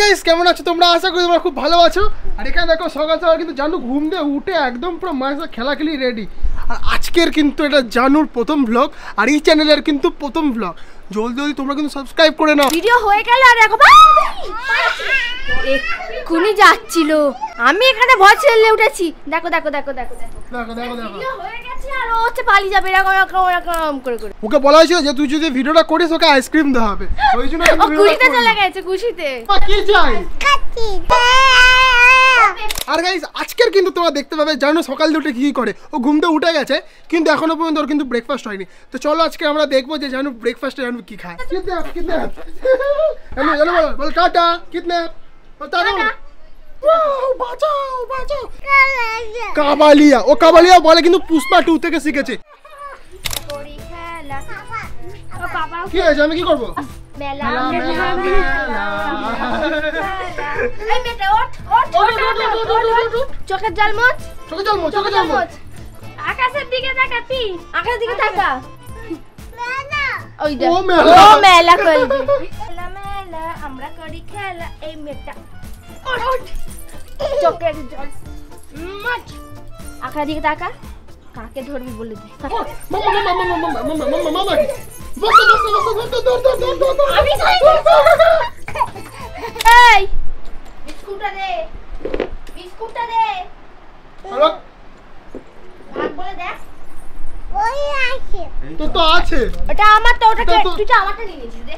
Guys কেমন আছো তোমরা? আশা করি তোমরা খুব ভালো আছো। আর এখানে দেখো সকাল সকাল কিন্তু জানু ঘুম দিয়ে উঠে একদম পুরো মায়ের সাথে খেলাখেলি রেডি। আর আজকের কিন্তু এটা জানুর প্রথম ব্লগ, আর এই চ্যানেলের কিন্তু প্রথম ব্লগ। জলদি জলদি তোমরা কিন্তু সাবস্ক্রাইব করে নাও। ভিডিও হয়ে গেল আর দেখো এক্ষুনি যাচ্ছিল, আমি এখানে ভয় ছেলে উঠেছি। দেখো দেখো দেখো দেখো দেখো দেখো দেখো দেখো ভিডিও হয়ে গেছে আর ও হচ্ছে পালিয়ে যাবে এরকম এরকম এরকম করে করে। ওকে বলা হয়েছিল যে তুই যদি ভিডিওটা করিস ওকে আইসক্রিম দেওয়া হবে, ওই জন্য ও খুশিতে চলে গেছে, খুশিতে। কি চাই? আর গাইস আজকের কিন্তু তোমরা দেখতে পাবে জানো সকাল উঠে কি করে। ও ঘুম থেকে উঠে গেছে কিন্তু এখনো পর্যন্ত ওর কিন্তু ব্রেকফাস্ট হয়নি। তো চলো আজকে আমরা দেখবো যে জানো ব্রেকফাস্টে জানো কি খায়। কিতনে আমি জানো বল টাটা কিতনে টাটা। বাঁচাও বাঁচাও কাবালিয়া, ও কাবালিয়া বলে কিন্তু পুষ্পা 2 থেকে শিখেছে। কি হয়েছে? আমি কি করবো? চোখের জলমচ, চোখে জলমচ, চোখে জলমচ। আকাশের দিকে তাকাতি, আকাশের দিকে তাকা। ওই ও মেলা করবে, মেলা মেলা আমরা করি খেলা। এই মেয়েটা চোখের জল মচ, আকাশের দিকে তাকা। কাকে ধরবি বলে দে। এই বিস্কুটটা দে, বিস্কুটটা দে। বলে দেখ ওই আছে তো আছে। এটা আমার, তো ওটা তুই তো আমারটা নিয়ে নিয়েছিস। দে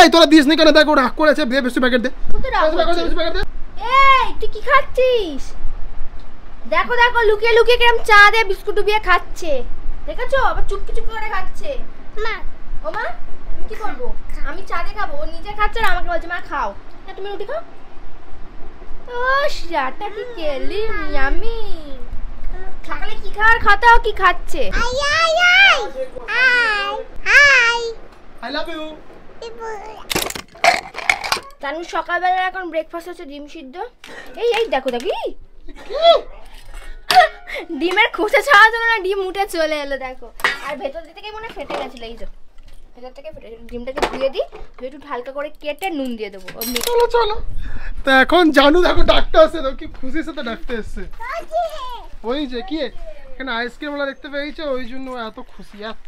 এই তোরা দিস নি কেন? দেখ ও রাগ করেছে, দে বেশি প্যাকেট দে। এই তুই কি খাচ্ছিস? দেখো দেখো লুকিয়ে লুকিয়ে কিরম চা দিয়ে বিস্কুট ডুবিয়ে খাচ্ছে, দেখেছো? আবার চুপকি চুপকি করে খাচ্ছে। মা ও মা আমি কি করবো? আমি চা দিয়ে খাবো, ও নিজে খাচ্ছে আর আমাকে বলছে মা খাও না, তুমি রুটি খাও। ও শাটা কি কেলি ইয়ামি। সকালে কি খাওয়ার খাতাও কি খাচ্ছে? I I I I I love you. Tanu সকালবেলা এখন ব্রেকফাস্ট হচ্ছে ডিম সিদ্ধ। এই এই দেখো দেখি ডিমের খোসা ছাড়া জন্য না ডিম উঠে চলে এলো দেখো। আর ভেতর থেকে মনে ফেটে গেছিল, এই যে ভেতর থেকে ফেটে। ডিমটাকে ধুয়ে দিই, ধুয়ে একটু হালকা করে কেটে নুন দিয়ে দেবো। চলো চলো। তো এখন জানু দেখো ডাক্তার আসছে, তো কি খুশি সাথে ডাক্তার এসছে। ওই যে কি এখানে আইসক্রিম ওলা দেখতে পেয়েছে, ওই জন্য এত খুশি এত।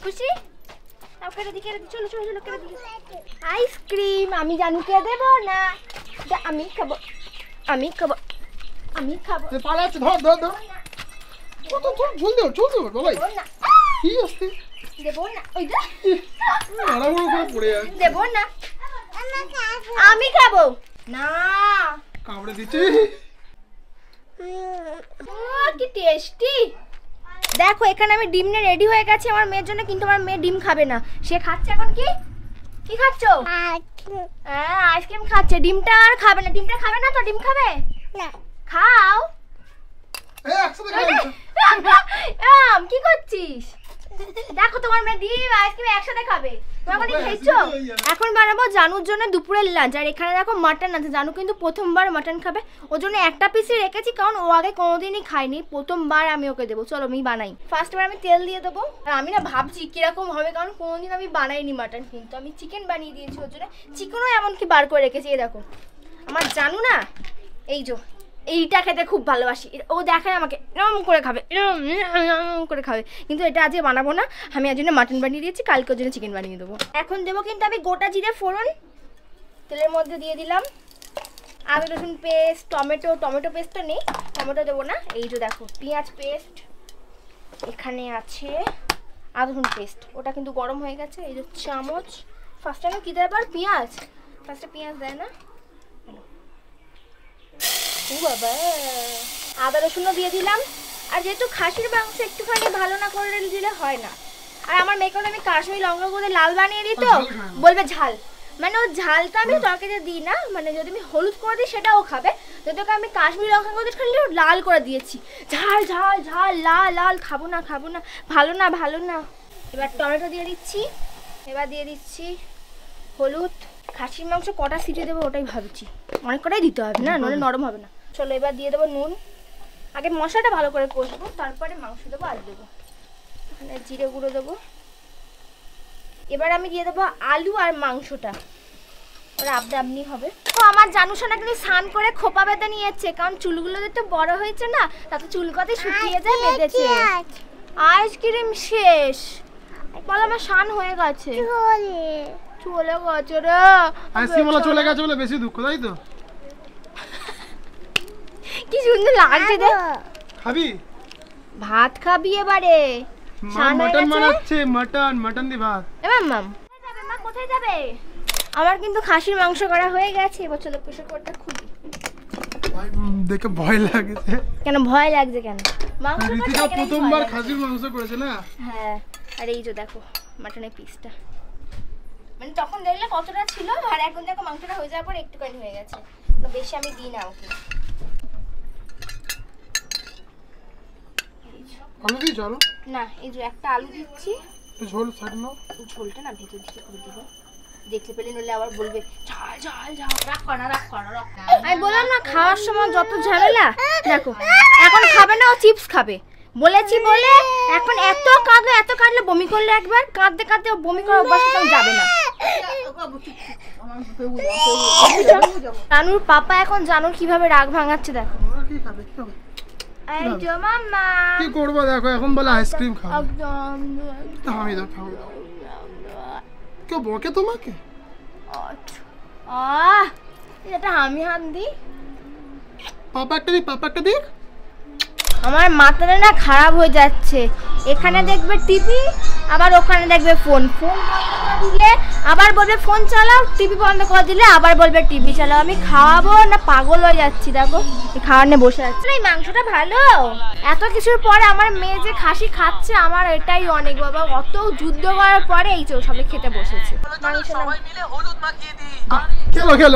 খুশি চলো চলো চলো আইসক্রিম আমি জানুকে দেবো না, আমি খাবো আমি খাবো আমি খাবো। পালাচ্ছে, ধর ধর ধর। কত ধর জলদি ওঠ জলদি ওঠ বাবাই। কি আসছে? দেবো না, ওই দা আড়াগুলো করে পড়ে যায়। দেবো না, আমি খাবো না। কামড়ে দিচ্ছে। কি টেস্টি। দেখো এখানে আমি ডিম নিয়ে রেডি হয়ে গেছি আমার মেয়ের জন্য, কিন্তু আমার মেয়ে ডিম খাবে না। সে খাচ্ছে এখন কি কি খাচ্ছো? হ্যাঁ আইসক্রিম খাচ্ছে, ডিমটা আর খাবে না। ডিমটা খাবে না তো? ডিম খাবে না, খাও। কি করছিস? দেখো তোমার মেয়ে ডিম আইসক্রিম একসাথে খাবে। এখন বানাবো জানুর জন্য দুপুরের লাঞ্চ। আর এখানে দেখো মাটন আছে, জানু কিন্তু প্রথমবার মাটন খাবে। ওর জন্য একটা পিসই রেখেছি, কারণ ও আগে কোনোদিনই খায়নি, প্রথমবার আমি ওকে দেবো। চলো আমি বানাই। ফার্স্টবার আমি তেল দিয়ে দেবো। আর আমি না ভাবছি কিরকম হবে, কারণ কোনোদিন আমি বানাইনি মাটন, কিন্তু আমি চিকেন বানিয়ে দিয়েছি ওর জন্য। চিকেনও এমনকি বার করে রেখেছি। এই দেখো আমার জানু না, এই যে এইটা খেতে খুব ভালোবাসি। ও দেখায় আমাকে এরকম করে খাবে, এরকম করে খাবে, কিন্তু এটা আজকে বানাবো না। আমি আজ জন্য মাটন বানিয়ে দিয়েছি, কালকে ওর জন্য চিকেন বানিয়ে দেবো। এখন দেবো কিন্তু আমি গোটা জিরে ফোড়ন তেলের মধ্যে দিয়ে দিলাম। আদা রসুন পেস্ট, টমেটো পেস্টটা নেই, টমেটো দেবো না। এই যে দেখো পেঁয়াজ পেস্ট এখানে আছে, আদা রসুন পেস্ট ওটা কিন্তু গরম হয়ে গেছে। এই যে চামচ, ফার্স্টে আমি কী দেয় আবার পেঁয়াজ, ফার্স্টে পেঁয়াজ দেয় না। ও বাবা, আদা রসুনও দিয়ে দিলাম। আর যেহেতু খাসির মাংস একটুখানি ভালো না করে দিলে হয় না। আর আমার মেয়েকে আমি কাশ্মীরি লঙ্কা গুঁড়ো লাল বানিয়ে দিই, তো বলবে ঝাল, মানে ও ঝালটা আমি তরকারিতে দিই না। মানে যদি আমি হলুদ করে দিই সেটাও খাবে, যদি ওকে আমি কাশ্মীরি লঙ্কা গুঁড়ো খালি লাল করে দিয়েছি, ঝাল ঝাল ঝাল লাল লাল, খাবো না খাবো না, ভালো না ভালো না। এবার টমেটো দিয়ে দিচ্ছি, এবার দিয়ে দিচ্ছি হলুদ। খাসির মাংস কটা সিটি দেবো ওটাই ভাবছি, অনেক কটাই দিতে হবে না, নইলে নরম হবে না। চলো এবার দিয়ে দেবো নুন, আগে মশলাটা ভালো করে কষবো, তারপরে মাংস দেবো, আলু দেবো, এখানে জিরে গুঁড়ো দেবো। এবার আমি দিয়ে দেবো আলু আর মাংসটা, ওরা আপনা আপনি হবে। তো আমার জানুসোনা কিন্তু স্নান করে খোপা বেঁধে নিয়েছে, কারণ চুলগুলো তো বড় হয়েছে না, তাতে চুল কত শুকিয়ে যায়, বেঁধেছে। আইসক্রিম শেষ, বল আমার স্নান হয়ে গেছে, চলে গেছে রে। আইসক্রিম ওলা চলে গেছে বলে বেশি দুঃখ, তাই তো? কি সুন্দর লাগছে দেখ। খাবি? ভাত খাবি এবারে? মটন বানাচ্ছে, মটন দি ভাত। এবার মাম মা কোথায় যাবে? আমার কিন্তু খাসির মাংস করা হয়ে গেছে, এবার চলো প্রেসার কুকারটা খুলি। ভাই দেখে ভয় লাগছে। কেন ভয় লাগছে কেন? মাংস রীতিকা প্রথমবার খাসির মাংস করেছে না? হ্যাঁ, আর এই যে দেখো মাটনের পিসটা, মানে তখন দেখলে কতটা ছিল, আর এখন দেখো মাংসটা হয়ে যাওয়ার পর একটুখানি হয়ে গেছে, বেশি আমি দিই না ওকে। আলু দিই চলো না, এই যে একটা আলু দিচ্ছি, ঝোল ছাড় নাও। ঝোলটা না ভেতর দিকে করে দিব, দেখলে পেলে নইলে আবার বলবে ঝাল ঝাল ঝাল। রাখ করা আমি বললাম না খাওয়ার সময় যত ঝামেলা। দেখো এখন খাবে না, ও চিপস খাবে বলেছি বলে এখন এত কাঁদলে বমি করলে, একবার কাঁদতে কাঁদতে বমি করার অভ্যাস তো যাবে না। জানুর পাপা এখন জানুর কিভাবে রাগ ভাঙাচ্ছে দেখো। কি খাবে? কি খাবে? এই যে মাম্মা কি করবো দেখো, এখন বলে আইসক্রিম খাবে। একদম থামি দাও। কেউ বকে তোমাকে? এটা আমি হাত দিই। পাপা একটা দিক। আমার মাথাটা না খারাপ হয়ে যাচ্ছে, এখানে দেখবে টিভি, আবার ওখানে দেখবে ফোন বন্ধ করে দিলে আবার বলবে ফোন চালাও, টিভি বন্ধ করে দিলে আবার বলবে টিভি চালাও। আমি খাওয়াবো না পাগল হয়ে যাচ্ছি, দেখো খাওয়ার নিয়ে বসে আছি। এই মাংসটা ভালো, এত কিছুর পরে আমার মেয়ে যে খাসি খাচ্ছে, আমার এটাই অনেক বাবা। অত যুদ্ধ করার পরে এই চো সবাই খেতে বসেছে।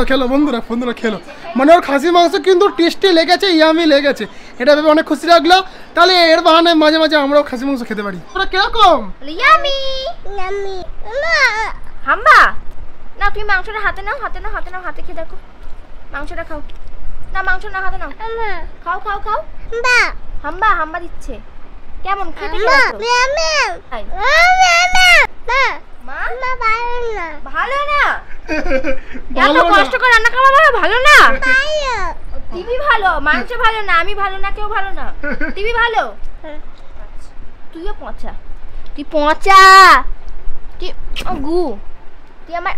খেলো বন্ধুরা খেলো। মানে ওর খাসি মাংস কিন্তু টেস্টি লেগেছে, ইয়ামি লেগেছে, এটা ভেবে অনেক খুশি লাগলো। তাহলে এর বাহানে মাঝে মাঝে আমরাও খাসি মাংস খেতে পারি। তোরা কিরকম? ইয়ামি হাম্বা না, তুমি মাংসটা হাতে নাও, হাতে খেয়ে দেখো। মাংসটা খাও না, মাংস না হাতে নাও, খাও হাম্বা দিচ্ছে। কেমন খেতে? ভালো না? এত কষ্ট করে রান্না করা ভালো না? টিভি ভালো, মাংস ভালো না, আমি ভালো না, কেউ ভালো না, টিভি ভালো। তুইও পচা, তুই গু, তুই আমার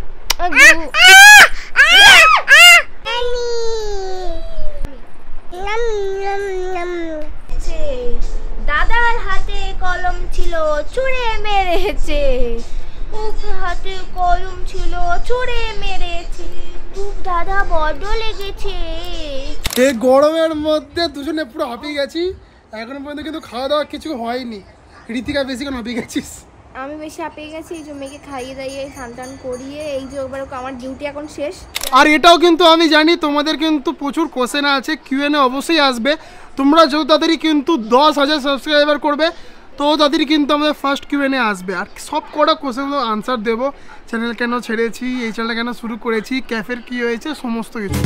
দাদার হাতে কলম ছিল ছুঁড়ে মেরেছে, হাতে কলম ছিল ছুঁড়ে মেরেছে, খুব দাদা বড্ড লেগেছে। এই গরমের মধ্যে দুজনে পুরো হাঁপিয়ে গেছি, এখনো পর্যন্ত কিন্তু খাওয়া দাওয়া কিছু হয়নি। রীতিকা বেশি কেন হাঁপিয়ে গেছিস? আমি বেশি হাঁপিয়ে গেছি, এই যে মেয়েকে খাইয়ে দাইয়ে স্নান করিয়ে, এই যে একবার আমার ডিউটি এখন শেষ। আর এটাও কিন্তু আমি জানি তোমাদের কিন্তু প্রচুর কোশ্চেন আছে, কিউএনএ অবশ্যই আসবে। তোমরা যত তাড়াতাড়ি কিন্তু 10,000 সাবস্ক্রাইবার করবে তো তাদের কিন্তু আমাদের ফার্স্ট কিউএনএ আসবে, আর সব কটা কোশ্চেনগুলো আনসার দেবো। চ্যানেল কেন ছেড়েছি, এই চ্যানেলটা কেন শুরু করেছি, ক্যাফের কী হয়েছে, সমস্ত কিছু।